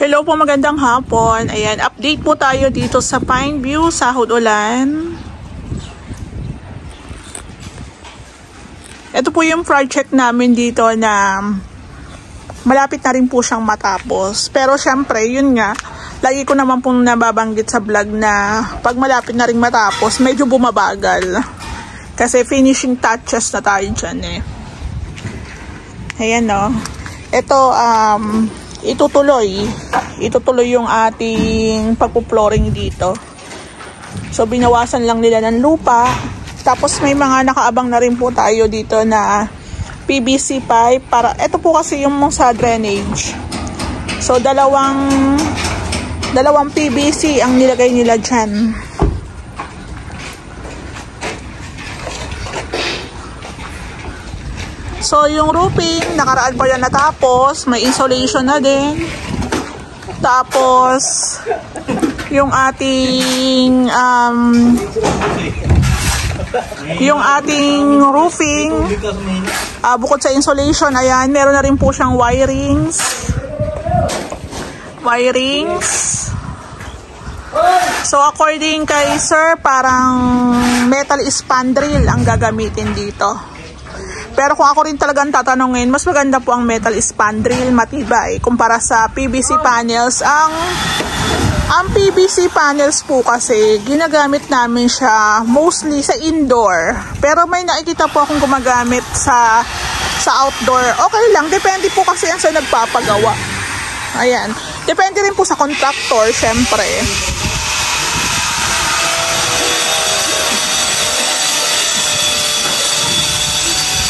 Hello po, magandang hapon. Ayan, update po tayo dito sa Pineview, Sahod Ulan. Ito po yung project namin dito na malapit na rin po siyang matapos. Pero syempre, yun nga, lagi ko naman pong nababanggit sa vlog na pag malapit na rin matapos, medyo bumabagal. Kasi finishing touches na tayo dyan eh. Ayan no. Ito, itutuloy yung ating pagpo-flooring dito. So binawasan lang nila ng lupa, tapos may mga nakaabang na rin po tayo dito na PVC pipe para ito po kasi yung sa drainage. So dalawang PVC ang nilagay nila dyan. So, yung roofing, nakaraan pa yan natapos. May insulation na din. Tapos, yung ating roofing, bukod sa insulation, ayan, meron na rin po siyang wirings. So, according kay sir, parang metal spandrel ang gagamitin dito. Pero kung ako rin talagang tatanungin, mas maganda po ang metal spandrel, matibay, kumpara sa PVC panels. Ang PVC panels po kasi, ginagamit namin siya mostly sa indoor. Pero may nakikita po akong gumagamit sa outdoor. Okay lang, depende po kasi yan sa nagpapagawa. Ayan. Depende rin po sa contractor, syempre.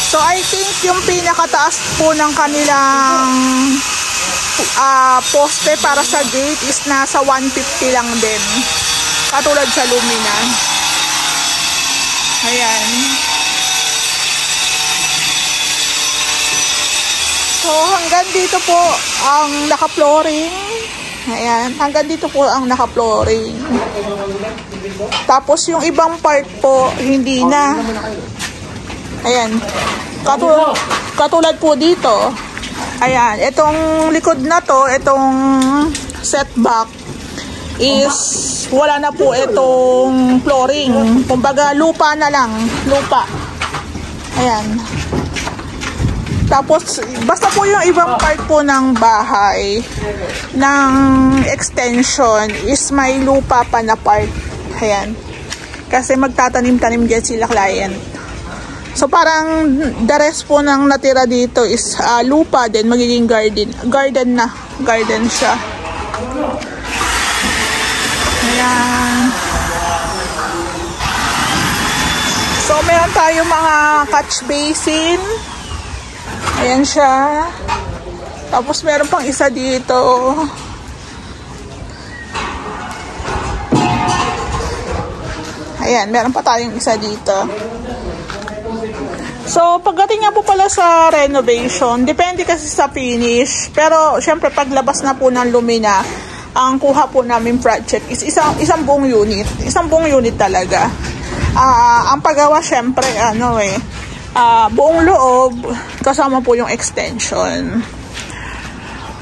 So, I think yung pinakataas po ng kanilang poste para sa gate is nasa 150 lang din. Katulad sa Lumina. Ayan. So, hanggang dito po ang naka-flooring. Ayan. Hanggang dito po ang naka-flooring. Tapos, yung ibang part po, hindi na. Ayan. Katulad po dito. Ayan. Itong likod na to, itong setback is wala na po itong flooring. Kumbaga, lupa na lang. Lupa. Ayan. Tapos, basta po yung ibang part po ng bahay ng extension is may lupa pa na part. Ayan. Kasi magtatanim-tanim dyan sila client. So parang the rest po ng natira dito is lupa din, magiging garden siya. Ayan. So meron tayo mga catch basin. Ayan siya. Tapos meron pang isa dito. Ayan, meron pa tayong isa dito. So, pagdating nga po pala sa renovation, depende kasi sa finish. Pero, syempre, paglabas na po ng Lumina, ang kuha po namin project is isang buong unit. Isang buong unit talaga. Ang paggawa, syempre, buong loob, kasama po yung extension.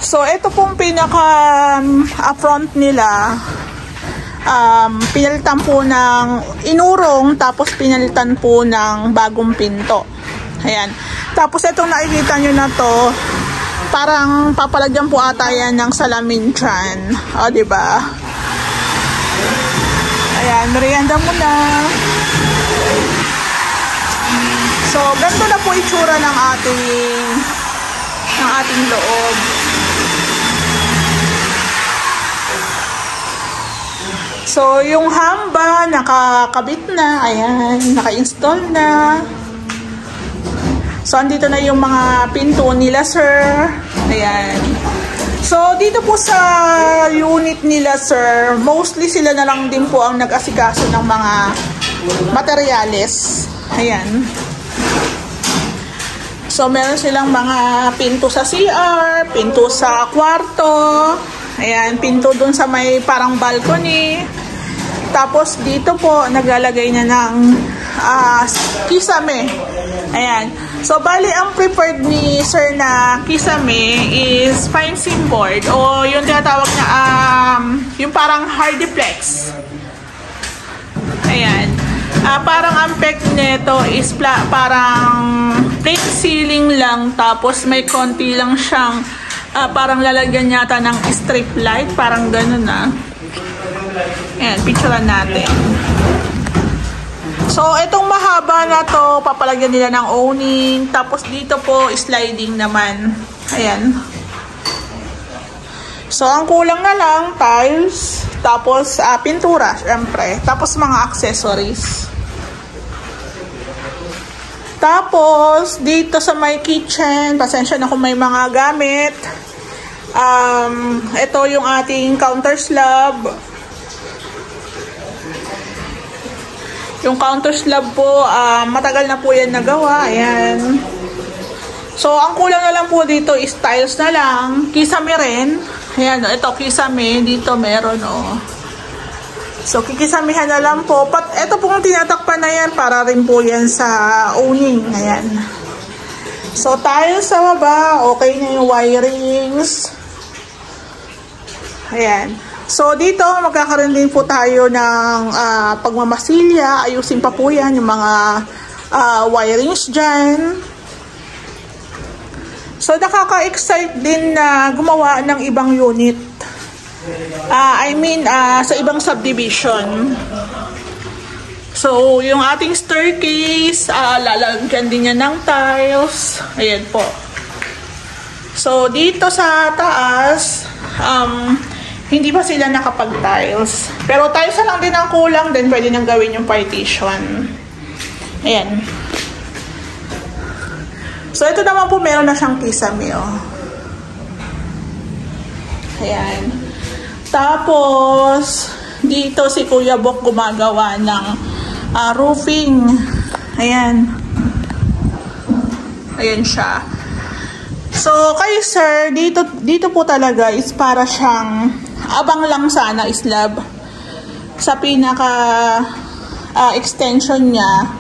So, ito pong pinaka-front nila. Pinalitan po ng inurong, tapos pinalitan po ng bagong pinto. Ayan. Tapos itong nakikita nyo na to, parang papalagyan po ata yan ng salamin dyan. O, diba? Ayan, merienda muna. So, ganito na po itsura ng ating loob. So, yung hamba, nakakabit na. Ayan, naka-install na. So, andito na yung mga pinto nila, sir. Ayan. So, dito po sa unit nila, sir, mostly sila na lang din po ang nag-asikaso ng mga materyales. Ayan. So, meron silang mga pinto sa CR, pinto sa kwarto. Ayan, pinto dun sa may parang balcony. Tapos dito po, naglalagay niya ng kisame. Ayan. So, bali, ang preferred ni Sir na kisame is fine seam board o yung tinatawag na, yung parang hardiplex. Ayan. Parang ang peg nito is parang plain ceiling lang, tapos may konti lang siyang parang lalagyan yata ng strip light, parang ganun na. Ayan, picturean natin. So, itong mahaba na to, papalagyan nila ng owning. Tapos, dito po, sliding naman. Ayan. So, ang kulang na lang, tiles. Tapos, pintura, syempre. Tapos, mga accessories. Tapos, dito sa may kitchen, pasensya na kung may mga gamit. Ito yung ating counter slab. Yung counter slab po, matagal na po yan nagawa. Ayan. So, ang kulang na lang po dito is tiles na lang. Kisame rin. Ayan, ito kisame. Dito meron, oh. So, kikisamihan na lang po. Ito pong tinatakpan na yan para rin po yan sa owning. Ayan. So, tiles sa baba. Okay na yung wirings. Ayan. So, dito, magkakaroon din po tayo ng pagmamasilya. Ayusin pa po yan, yung mga wirings dyan. So, nakaka-excite din na gumawa ng ibang unit. Sa ibang subdivision. So, yung ating staircase, lalagyan din yan ng tiles. Ayan po. So, dito sa taas, hindi pa sila nakapag-tiles. Pero tiles na lang din ang kulang, then pwede nang gawin yung partition. Ayan. So, ito naman po, meron na siyang kisame, oh. Ayan. Tapos, dito si Kuya Bok gumagawa ng roofing. Ayan. Ayan siya. So, kay Sir, dito po talaga is para siyang abang lang sana slab. Sa pinaka extension niya,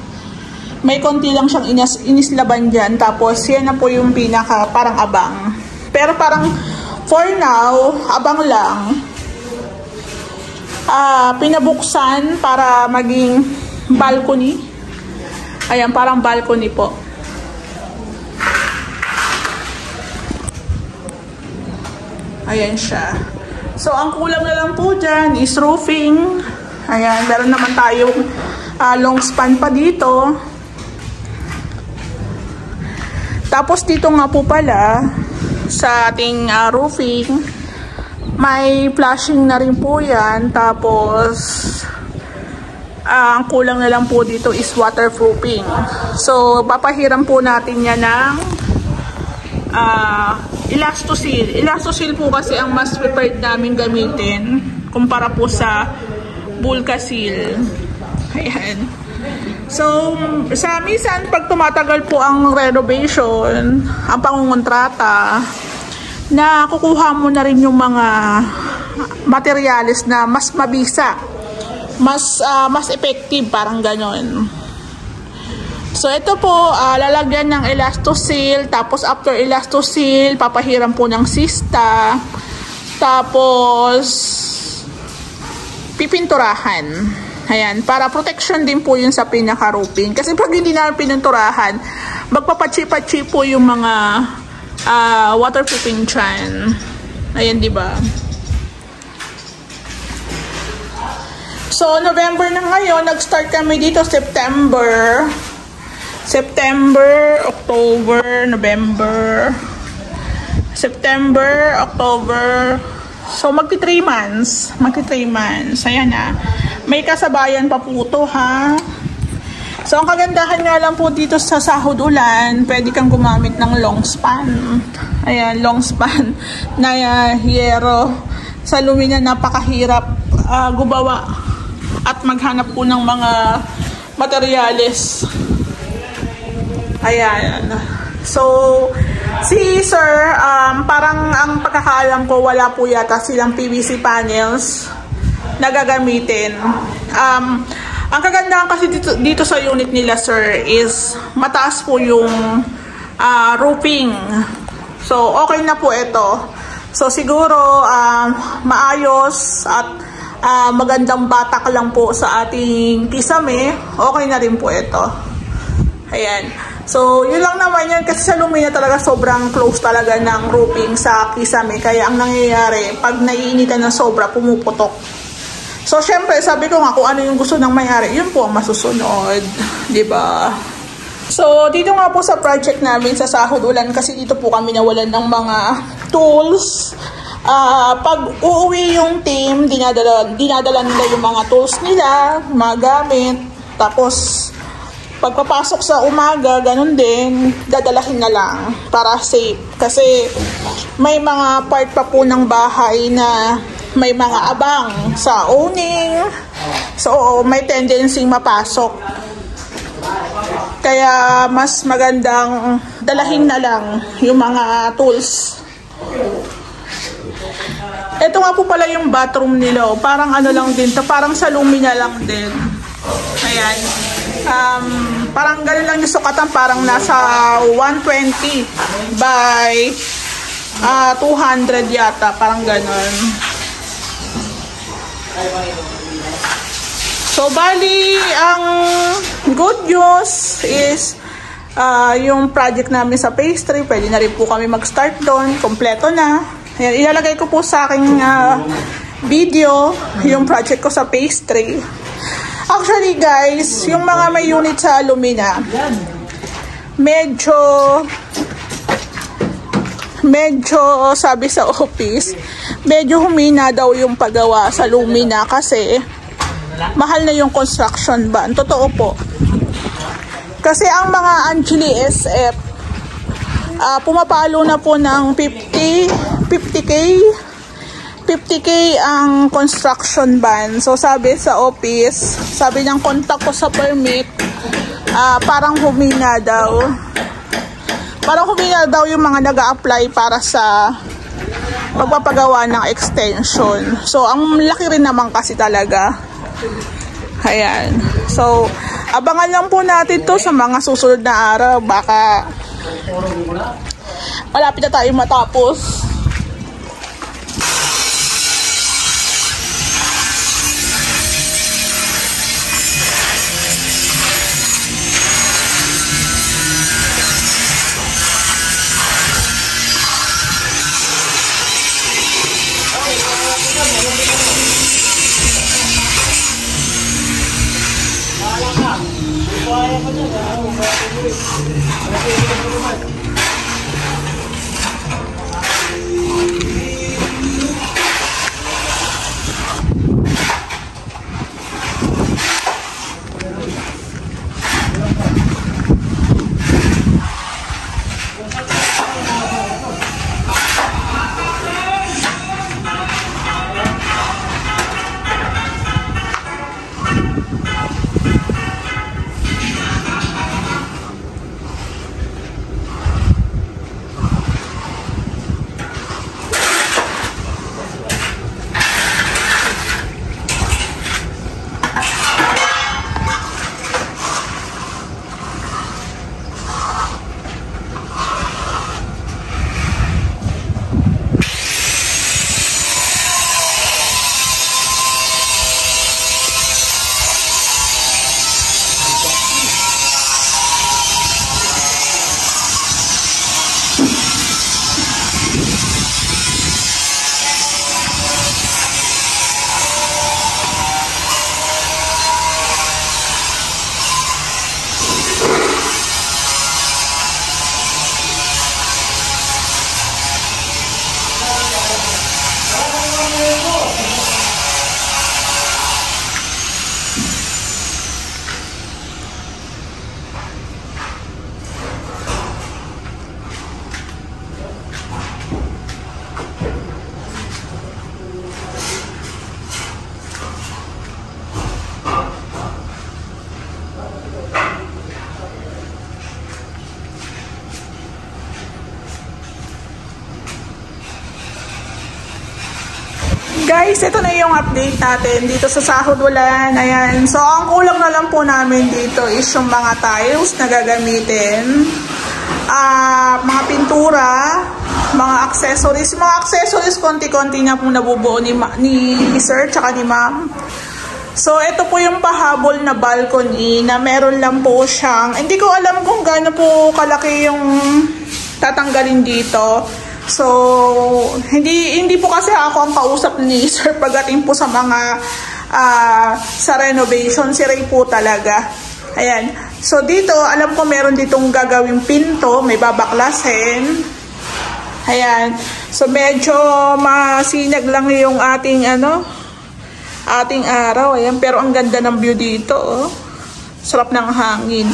may konti lang siyang inislaban dyan. Tapos, yan na po yung pinaka parang abang. Pero parang, for now, abang lang. Pinabuksan para maging balcony. Ayan, parang balcony po. Ayan siya. So, ang kulang na lang po dyan is roofing. Ayan, meron naman tayong long span pa dito. Tapos, dito nga po pala, sa ating roofing, may flashing na rin po yan. Tapos, ang kulang na lang po dito is waterproofing. So, papahiram po natin yan ng Elastoseal. Elastoseal po kasi ang mas preferred namin gamitin kumpara po sa Bulkaseal. Ayan. So, sa minsan, pag tumatagal po ang renovation, ang pangungontrata, na kukuha mo na rin yung mga materials na mas mabisa, mas effective, parang ganon. So, ito po, lalagyan ng Elastoseal, tapos after Elastoseal, papahiram po ng sista, tapos pipinturahan. Ayan, para protection din po yun sa pinaka-roofing. Kasi pag hindi na pininturahan, magpapatsi-patsi po yung mga waterproofing dyan. Ayan, diba? So, November na ngayon, nag-start kami dito September, October, November, September, October. So, magti 3 months. Ayan na. May kasabayan pa po ito, ha? So, ang kagandahan nga lang po dito sa sahod ulan, pwede kang gumamit ng long span. Ayan, long span na yero. Sa Lumina, napakahirap gumawa at maghanap po ng mga materyales. Ayan. So, si Sir, parang ang pagkakaalam ko, wala po yata silang PVC panels na gagamitin. Ang kagandahan kasi dito sa unit nila, sir, is mataas po yung roofing. So, okay na po ito. So, siguro maayos at magandang batak lang po sa ating kisame. Okay na rin po ito. Ayan. So, yun lang naman yan kasi sa Lumina talaga sobrang close talaga ng roofing sa kisame. Kaya ang nangyayari, pag naiinitan ng sobra, pumuputok. So, syempre, sabi ko nga kung ano yung gusto ng may-ari, yun po ang masusunod. Diba? So, dito nga po sa project namin sa Sahod Ulan, kasi dito po kami nawalan ng mga tools. Pag uuwi yung team, dinadala nila yung mga tools nila, mga gamit. Tapos, pagpapasok sa umaga, ganun din, dadalahin na lang para safe. Kasi, may mga part pa po ng bahay na may mga abang sa owning. So, may tendency mapasok. Kaya, mas magandang dalahin na lang yung mga tools. Ito nga po pala yung bathroom nila. Parang ano lang din to. Parang sa Lumina lang din. Ayan. Parang ganun lang yung sukatan. Parang nasa 120 by 200 yata. Parang ganun. So, bali, ang good news is yung project namin sa pastry, pwede na rin po kami mag-start doon. Kompleto na. Ayan, ilalagay ko po sa aking video yung project ko sa pastry. Actually, guys, yung mga may unit sa Lumina, medyo sabi sa office, medyo humina daw yung paggawa sa Lumina kasi mahal na yung construction ban. Totoo po. Kasi ang mga Angeli SF, pumapalo na po ng 50K ang construction ban. So, sabi sa office, sabi ng contact ko sa permit, parang humina daw. Parang humina daw yung mga nag-a-apply para sa pagpapagawa ng extension. So, ang laki rin naman kasi talaga. Ayan. So, abangan lang po natin to sa mga susunod na araw. Baka malapit na tayo matapos. Guys, ito na yung update natin dito sa Sahod Ulan. Ayan. So, ang kulang na lang po namin dito is yung mga tiles na gagamitin. Mga pintura, mga accessories. Mga accessories, konti-konti na po nabubuo ni Sir tsaka ni Ma'am. So, ito po yung pahabol na balcony na meron lang po siyang, hindi ko alam kung gaano po kalaki yung tatanggalin dito. So, hindi po kasi ako ang kausap ni Sir pagdating po sa mga sa renovation. Si Ray po talaga. Ayan. So, dito, alam ko meron ditong gagawing pinto, may babaklasin. Ayan. So, medyo masinag lang yung ating ating araw. Ayan, pero ang ganda ng view dito, oh. Sarap ng hangin.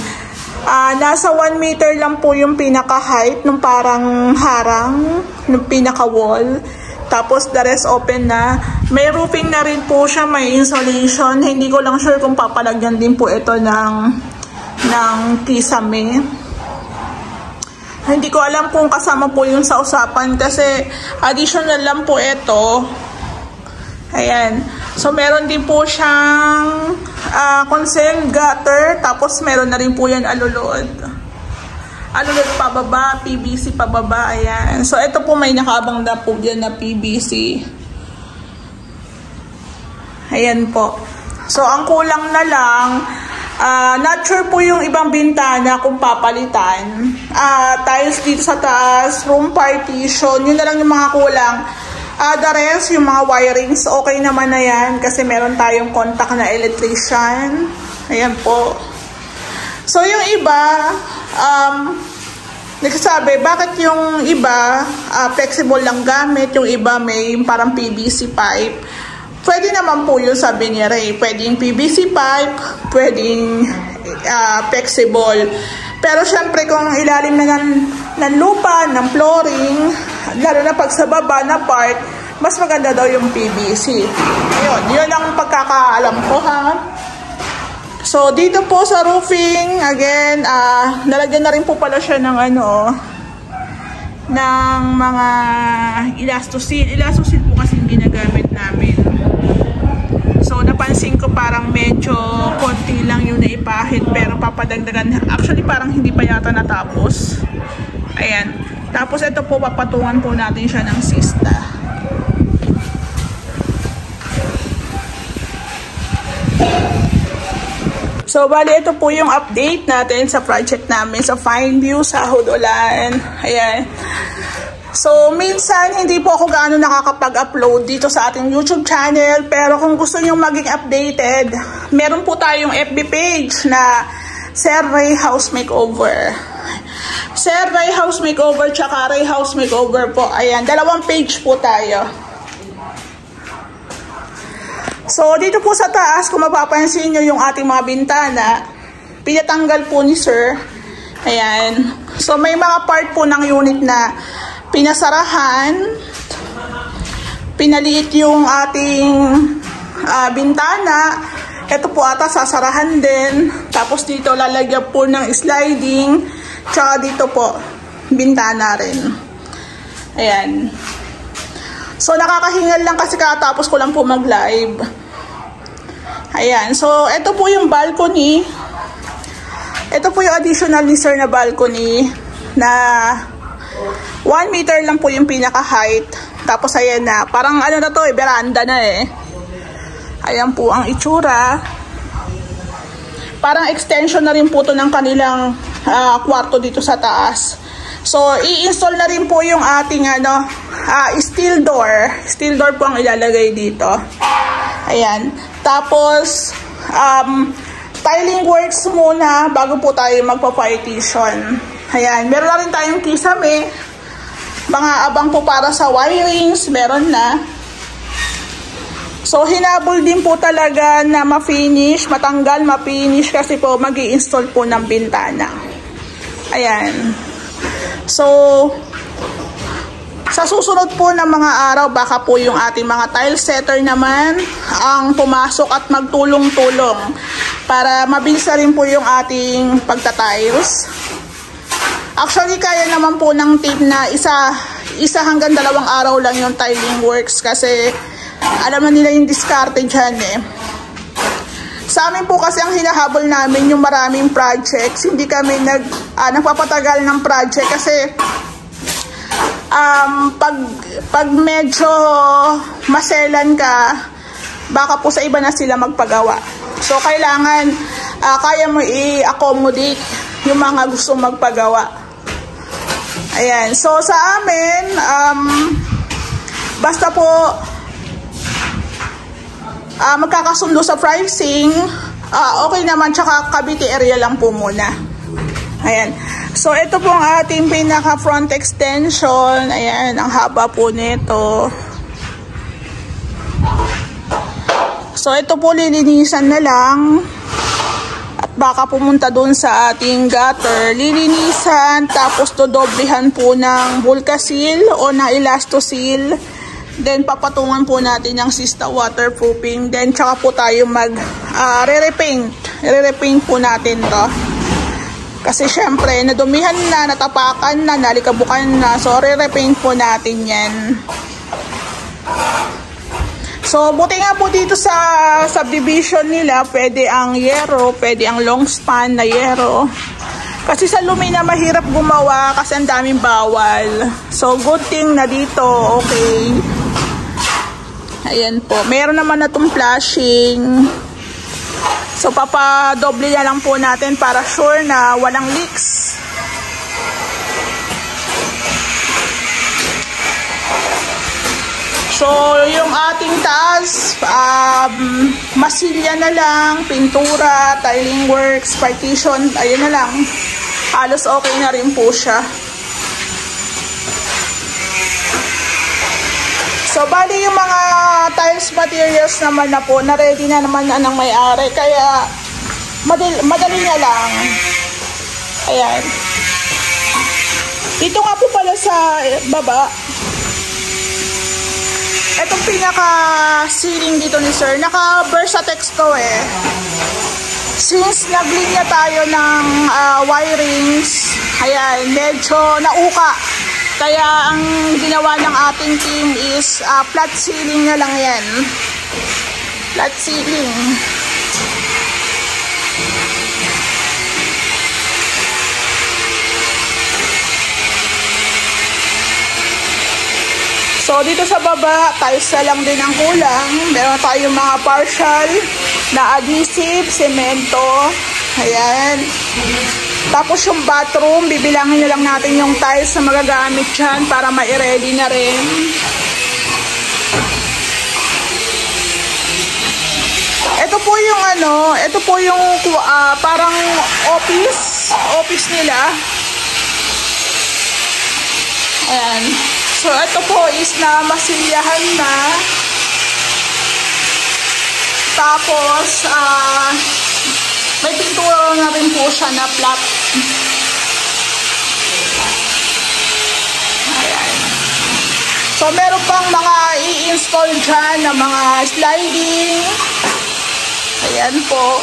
Nasa 1 meter lang po yung pinaka-height nung parang harang, nung pinaka-wall. Tapos the rest open na. May roofing na rin po siya, may insulation. Hindi ko lang sure kung papalagyan din po ito ng kisame. Hindi ko alam kung kasama po yun sa usapan kasi additional lang po ito. Ayan. So, meron din po siyang concealed gutter. Tapos, meron na rin po yan alulod. Alulod pababa, PVC pababa. Ayan. So, ito po may nakabang na po dyan na PVC. Ayan po. So, ang kulang na lang, not sure po yung ibang bintana kung papalitan. Tiles dito sa taas, room partition, yun na lang yung mga kulang. The rest, yung mga wirings, okay naman na yan kasi meron tayong contact na electrician. Ayan po. So, yung iba, nagsasabi, bakit yung iba flexible lang gamit, yung iba may parang PVC pipe. Pwede naman po yun, sabi ni Ray. Pwedeng PVC pipe, pwedeng flexible. Pero syempre kung ilalim na ng lupa, ng flooring, lalo na pag sa baba na part, mas maganda daw yung PVC. Ayun, yun ang pagkakaalam ko, ha. So, dito po sa roofing, again, nalagyan na rin po pala siya ng ng mga elastosil. Elastosil po kasi ginagamit namin. So, napansin ko parang medyo konti lang yung naipahid pero papadagdagan. Actually, parang hindi pa yata natapos. Ayan. Tapos, ito po, papatungan po natin siya ng sista. So, bali, ito po yung update natin sa project namin sa Fine View, Sahod Ulan. Ayan. So, minsan, hindi po ako gaano nakakapag-upload dito sa ating YouTube channel. Pero kung gusto nyo maging updated, meron po tayong FB page na Sir Ray House Makeover. Sir Ray House Makeover tsaka Ray House Makeover po. Ayan, dalawang page po tayo. So, dito po sa taas, kung mapapansin nyo yung ating mga bintana, pinatanggal po ni Sir. Ayan. So, may mga part po ng unit na pinasarahan, pinaliit yung ating bintana. Ito po ata sasarahan din. Tapos dito lalagyan po ng sliding. Tsaka dito po, bintana rin. Ayan. So, nakakahingal lang kasi katapos ko lang po mag-live. Ayan. So, ito po yung balcony. Ito po yung additional ni Sir na balcony na 1 meter lang po yung pinaka-height. Tapos, ayan na. Parang ano na to veranda na eh. Ayan po ang itsura. Parang extension na rin po to ng kanilang kwarto dito sa taas. So, i-install na rin po yung ating steel door. Steel door po ang ilalagay dito. Ayan. Tapos, tiling works muna bago po tayo magpa-partition. Ayan. Meron na rin tayong kisame. Mga abang po para sa wirings. Meron na. So, hinabol din po talaga na ma-finish, matanggal, ma-finish kasi po mag-i-install po ng bintana. Ayan. So, sa susunod po ng mga araw, baka po yung ating mga tile setter naman ang pumasok at magtulong-tulong para mabilis na rin po yung ating pagtatiles. Actually, kaya naman po ng team na isa hanggang 2 araw lang yung tiling works kasi Alam na nila yung diskarte dyan eh. Sa amin po kasi ang hinahabol namin yung maraming projects. Hindi kami nagpapatagal ng project kasi pag medyo maselan ka, baka po sa iba na sila magpagawa. So kailangan kaya mo i-accommodate yung mga gustong magpagawa. Ayan. So sa amin, basta po magkakasundo sa pricing, okay naman, tsaka Cavite area lang po muna. Ayan. So, ito po ang ating pinaka front extension. Ayan, ang haba po nito. So, ito po lilinisan na lang. At baka pumunta dun sa ating gutter. Lilinisan, tapos dodoblehan po ng Vulcasil o na Elastosil. Then, papatungan po natin yung Sista waterproofing. Then, tsaka po tayo re-repaint. Re-repaint po natin to. Kasi, syempre, nadumihan na, natapakan na, nalikabukan na. So, re-repaint po natin yan. So, buti nga po dito sa subdivision nila, pwede ang yero, pwede ang long span na yero. Kasi sa Lumina mahirap gumawa kasi ang daming bawal. So, good thing na dito, okay. Ayan po. Meron naman na itong flashing. So, papadoble na lang po natin para sure na walang leaks. So, yung ating taas, masilya na lang, pintura, tiling works, partition, ayun na lang. Halos okay na rin po siya. So, bali yung mga tiles materials naman na po, na-ready na naman na ng may-ari. Kaya, madali na lang. Ayan. Dito nga po pala sa baba, etong pinaka-ceiling dito ni sir, naka-Versatex to eh. Since naglinya tayo ng wirings, ayan, medyo nauka. Kaya ang ginawa ng ating team is flat ceiling na lang yan. Flat ceiling. So, dito sa baba, tiles na lang din ang kulang. Meron tayong mga partial na adhesive, semento. Ayan. Tapos yung bathroom, bibilangin na lang natin yung tiles na magagamit dyan para ma-ready na rin. Ito po yung ito po yung parang office nila. Ayan. So, ito po is na masilyahan na. Tapos, may pintura na rin po siya na flat. Ayan. So, meron pang mga i-install dyan na mga sliding. Ayan po.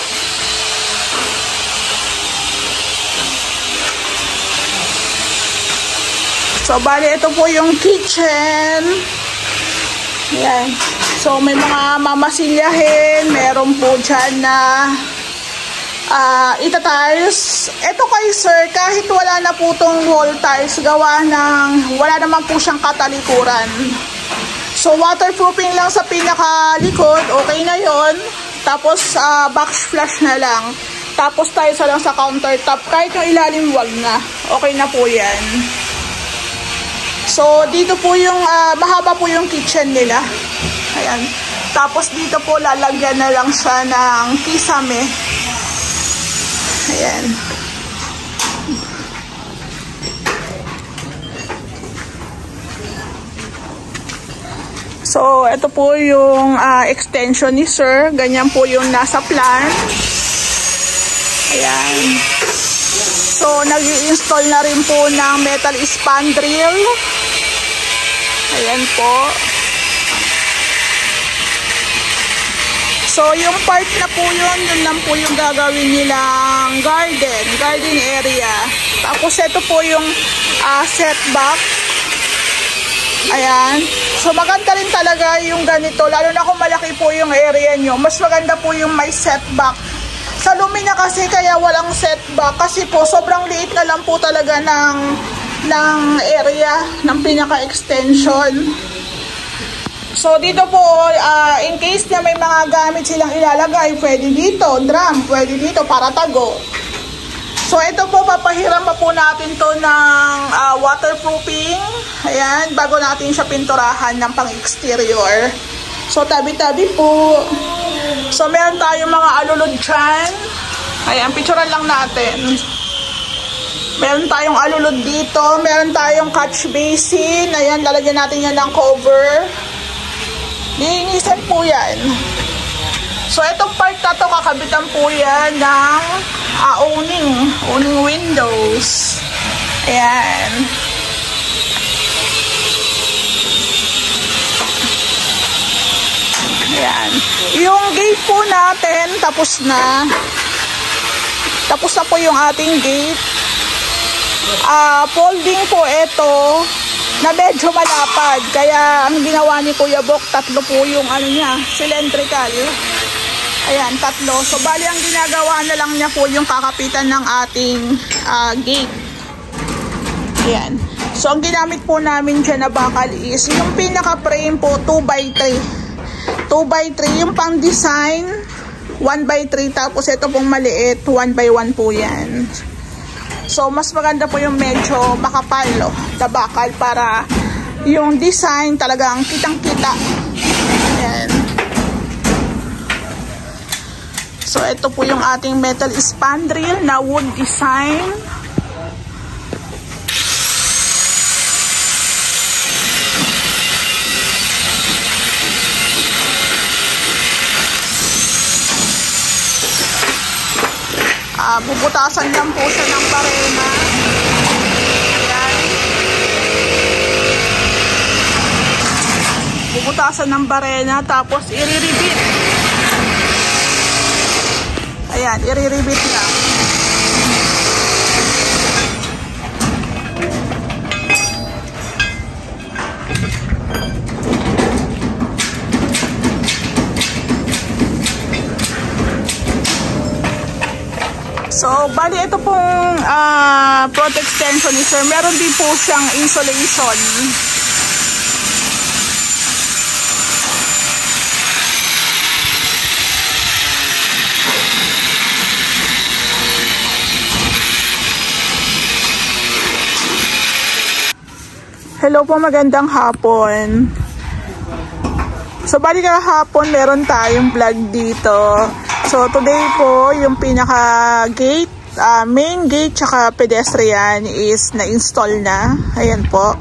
So, bali, ito po yung kitchen. Ayan. So, may mga mamasilyahin. Meron po dyan na ita-tiles. Ito kay sir, kahit wala na po itong wall tiles, gawa ng, wala naman po siyang katalikuran. So, waterproofing lang sa pinakalikod. Okay na yon. Tapos, backsplash na lang. Tapos, tiles lang sa countertop. Kahit yung ilalim, wag na. Okay na po yan. So, dito po yung, mahaba po yung kitchen nila. Ayan. Tapos, dito po lalagyan na lang siya ng kisame. Ayan. So, ito po yung extension ni sir. Ganyan po yung nasa plan. Ayan. So, nag-i-install na rin po ng metal spandrel. Ayan po. So, yung part na po yun lang po yung gagawin nilang garden area. Tapos, ito po yung setback. Ayan. So maganda rin talaga yung ganito. Lalo na kung malaki po yung area nyo. Mas maganda po yung may setback. Sa Lumina kasi kaya walang setback. Kasi po sobrang liit na lang po talaga ng area ng pinaka-extension. So dito po, in case na may mga gamit silang ilalagay, pwede dito, drum, pwede dito para tago. So ito po, papahiram pa po natin to ng waterproofing. Ayan, bago natin siya pinturahan ng pang-exterior. So tabi-tabi po. So meron tayong mga alulod dyan. Ayan, picturean lang natin. Meron tayong alulod dito. Meron tayong catch basin. Ayan, lalagyan natin yan ng cover. Linisan po yan. So, itong part na to, kakabitan po yan ng owning windows. Ayan. Ayan. Yung gate po natin, tapos na. Tapos na po yung ating gate. Folding po ito na medyo malapad. Kaya ang ginawa ni Kuya Bok, 3 po yung cylindrical. Ayan, 3. So bali ang ginagawa na lang niya po yung kakapitan ng ating gate. Ayan. So ang ginamit po namin dyan na bakal is yung pinaka-frame po 2x3. 2x3 yung pang-design, 1x3. Tapos ito pong maliit, 1x1 po yan. So, mas maganda po yung medyo makapal, na bakal para yung design talagang kitang-kita. Ayan. So, ito po yung ating metal spandrel na wood design. Bubutasan lang po siya ng barena. Ayan. Bubutasan ng barena, tapos i-repeat. Ayan, i-repeat lang. So, bali ito pong product extension ni sir. Meron din po siyang insulation. Hello po, magandang hapon. So, bali kahapon meron tayong vlog dito. So, today po, yung pinaka-gate, main gate tsaka pedestrian is na-install na. Ayan po.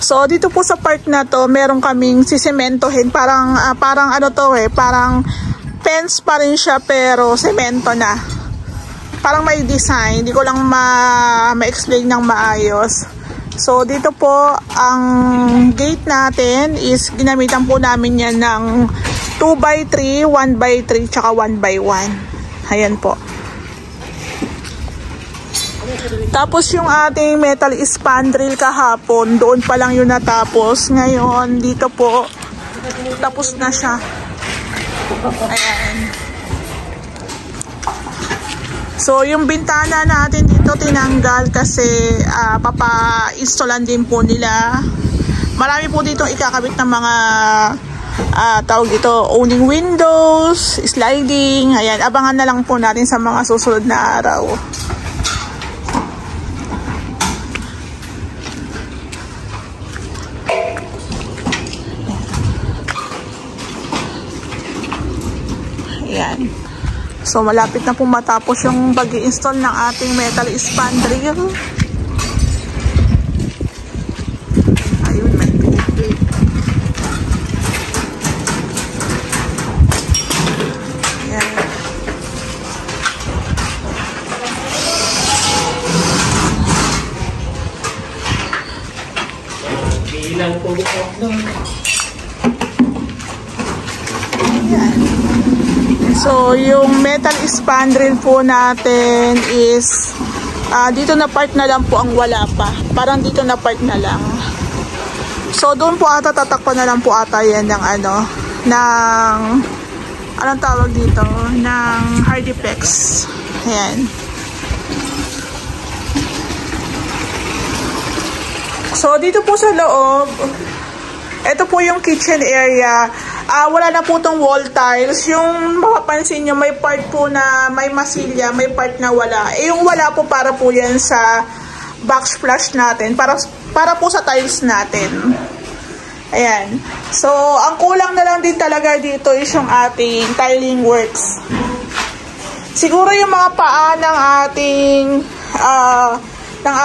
So, dito po sa part na to, meron kaming sisementohin. Parang ano to parang fence pa rin siya pero semento na. Parang may design. Hindi ko lang ma-explain ng maayos. So, dito po, ang gate natin is ginamitan po namin yan ng 2x3, 1x3, tsaka 1x1. Ayan po. Tapos yung ating metal spandrel kahapon, doon pa lang yun natapos. Ngayon, dito po, tapos na siya. Ayan. So, yung bintana natin dito tinanggal kasi papa-installan din po nila. Marami po dito ikakabit ng mga tawag dito, owning windows, sliding. Ayan, abangan na lang po natin sa mga susunod na araw. Ayan. So, malapit na po matapos yung pag-i-install ng ating metal spandrel. Ayun, may tubig. Ayan. Ilang po ito? Ayan. So, yung metal spandrel po natin is Dito na part na lang po ang wala pa. Parang dito na part na lang. So, doon po ata tatakpan na lang po ata yan ng anong tawag dito? Ng Hardypex. Ayan. So, dito po sa loob, ito po yung kitchen area. Wala na po tong wall tiles. Yung mapapansin nyo, may part po na may masilya, may part na wala. Yung wala po para po yan sa backsplash natin. Para po sa tiles natin. Ayan. So, ang kulang na lang din talaga dito is yung ating tiling works. Siguro yung mga paa ng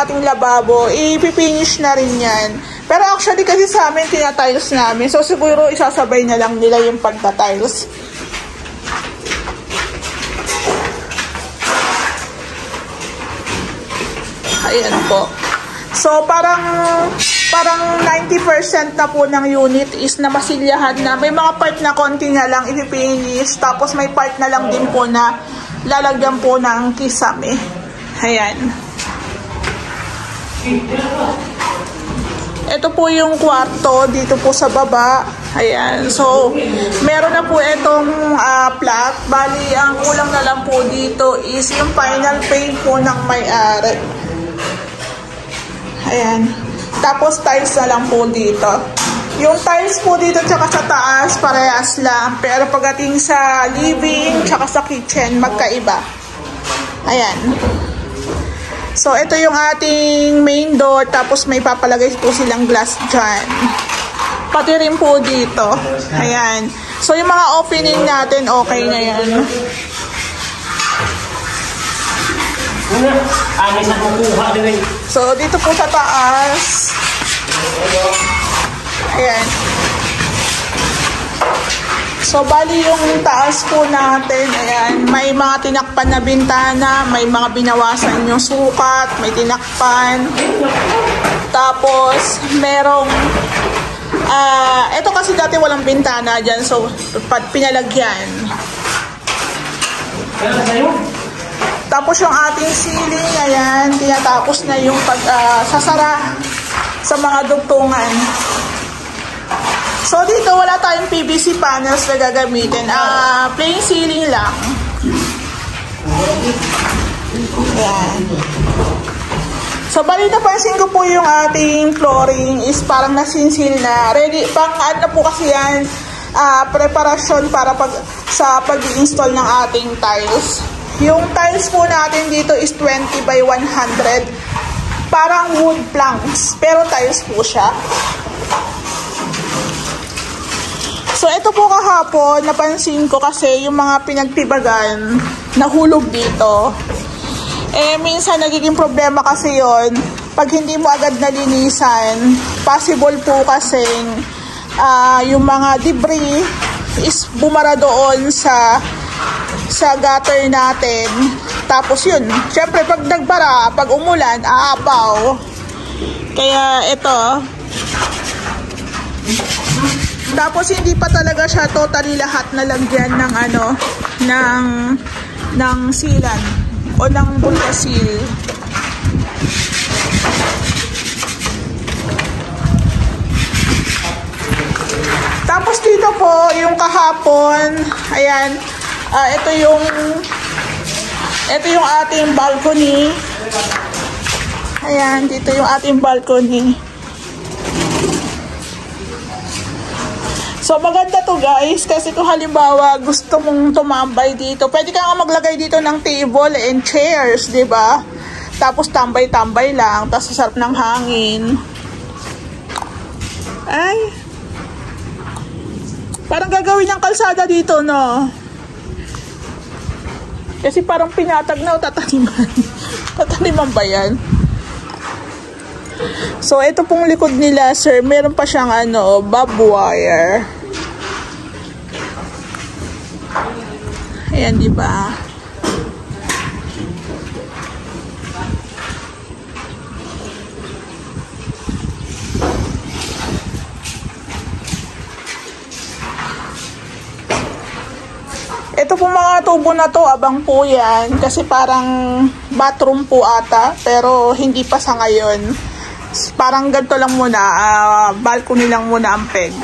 ating lababo, ipipinish na rin yan. Pero actually kasi sa amin, tinatiles namin. So siguro isasabay na lang nila yung pagtatiles. Ayan po. So parang 90% na po ng unit is na masilyahan na. May mga part na konti na lang ipipinish. Tapos may part na lang din po na lalagyan po ng kisame. Ayan. Ito po yung kwarto dito po sa baba. Ayan. So, meron na po itong flat. Bali, ang kulang na lang po dito is yung final paint po ng may-ari. Ayan. Tapos, tiles na lang po dito. Yung tiles po dito tsaka sa taas, parehas lang. Pero pagdating sa living tsaka sa kitchen, magkaiba. Ayan. So, ito yung ating main door. Tapos, may papalagay po silang glass dyan. Pati rin po dito. Ayan. So, yung mga opening natin, okay na yan. So, dito po sa taas. Ayan. So, bali yung taas po natin, ayan, may mga tinakpan na bintana, may mga binawasan yung sukat, may tinakpan. Tapos, merong, ito kasi dati walang bintana dyan, so, pinalagyan. Tapos, yung ating ceiling, ayan, tinatapos na yung sasara sa mga dugtungan. So, dito wala tayong PVC panels na gagamitin. Plain ceiling lang. Ayan. So, bali napansin ko po yung ating flooring is parang nasinsil na. Ready, pang ano po kasi yan, preparasyon para sa pag-install ng ating tiles. Yung tiles po natin dito is 20 by 100. Parang wood planks, pero tiles po siya. So, ito po kahapon, napansin ko kasi yung mga pinagtibagan, nahulog dito. Minsan nagiging problema kasi yon pag hindi mo agad nalinisan, possible po kasing yung mga debris is bumara doon sa gutter natin. Tapos yun, syempre pag nagbara, pag umulan, aapaw. Kaya ito. Tapos hindi pa talaga siya totally lahat na lagyan ng ng sealant o ng Bulkasil. Tapos dito po yung kahapon, ayan, ito yung ating balcony. Ayan, dito yung ating balcony. So, maganda to guys, kasi kung halimbawa gusto mong tumambay dito, pwede ka nga maglagay dito ng table and chairs, di ba? Tapos tambay-tambay lang, tapos sarap ng hangin. Ay, parang gagawin ng kalsada dito, no? Kasi parang pinatag na o tataniman. Tataniman ba yan? So, ito pong likod nila, sir, meron pa siyang bob wire. Ayan, di ba? Ito po mga tubo na to, abang po yan. Kasi parang bathroom po ata, pero hindi pa sa ngayon. Parang ganito lang muna, balcony lang muna ang peg.